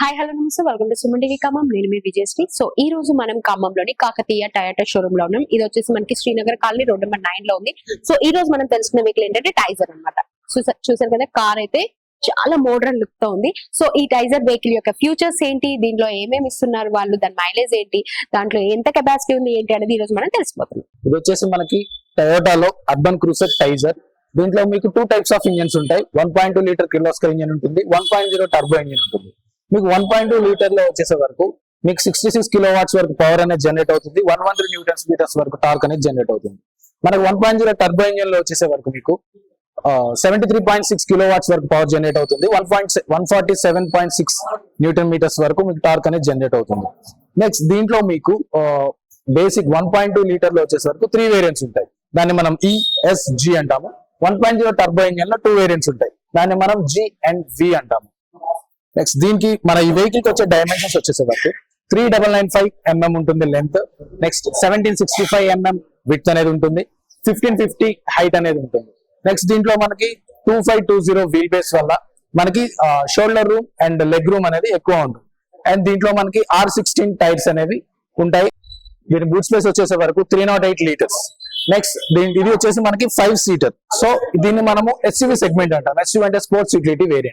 Hi hello నమస్తే welcome to Suman TV Khammam. నేను మీ Vijayasri. So ఈ రోజు మనం ఖమ్మంలోని కాకతీయ టయోటా షోరూమ్ లో ఉన్నాం. ఇది వచ్చేసి మనకి శ్రీనగర్ కాలనీ రోడ్ నెంబర్ 9 లో ఉంది. సో ఈ రోజు మనం తెలుసుకున్న వెహికల్ ఏంటంటే టైజర్ అన్నమాట. చూసారు కదా, కార్ అయితే చాలా మోడర్న్ లుక్ తో ఉంది. సో ఈ టైజర్ వెహికల్ యొక్క ఫ్యూచర్స్ ఏంటి, దీంట్లో ఏమేమి ఇస్తున్నారు వాళ్ళు, దాని మైలేజ్ ఏంటి, దాంట్లో ఎంత కెపాసిటీ ఉంది ఏంటి అనేది ఈ రోజు మనం తెలిసిపోతున్నాం. ఇది వచ్చేసి మనకి టయోటాలో అర్బన్ క్రూజర్ టైజర్. దీంట్లో మీకు 2 టైప్స్ ఆఫ్ ఇంజన్స్ ఉంటాయి. 1.2 లీటర్ కిర్లోస్కర్ ఇంజన్ ఉంటుంది, 1.0 టర్బో ఇంజన్ ఉంటుంది. మీకు 1.2 లీటర్ లో వచ్చేసే వరకు మీకు 66 కిలోవాట్స్ వరకు పవర్ అనేది జనరేట్ అవుతుంది, 113 న్యూటన్స్ మీటర్స్ వరకు టార్క్ అనేది జనరేట్ అవుతుంది. మనకు 1.0 టర్బో ఇంజన్ లో వచ్చేసే వరకు మీకు 73.6 కిలోవాట్స్ వరకు పవర్ జనరేట్ అవుతుంది, 147.6 న్యూటన్ మీటర్స్ వరకు మీకు టార్క్ అనేది జనరేట్ అవుతుంది. నెక్స్ట్ దీంట్లో మీకు బేసిక్ 1.2 లీటర్ లో వచ్చేసే వరకు 3 వేరియంట్స్ ఉంటాయి. దాన్ని మనం ESG అంటాము. 1.0 టర్బో ఇంజన్ లో 2 వేరియంట్స్ ఉంటాయి, దాన్ని మనం G and V అంటాము. నెక్స్ట్ దీనికి మన ఈ వెహికల్ కి వచ్చే డైమెన్షన్స్ వచ్చేసే వరకు 3995 mm ఉంటుంది లెంత్. నెక్స్ట్ 1765 mm విడ్త్ అనేది ఉంటుంది, 1550 హైట్ అనేది ఉంటుంది. నెక్స్ట్ దీంట్లో మనకి 2520 వీల్ బేస్ వల్ల మనకి shoulder room and leg room అనేది ఎక్కువ ఉంటుంది. అండ్ దీంట్లో మనకి R16 టైర్స్ అనేవి ఉంటాయి. దీని బూట్ స్పేస్ వచ్చేసే వరకు 308 లీటర్స్. నెక్స్ట్ ఇది వచ్చేసి మనకి 5 సీటర్. సో దీన్ని మనము SUV సెగ్మెంట్ అంటాం. SUV అంటే స్పోర్ట్స్ యూటిలిటీ వేరియంట్.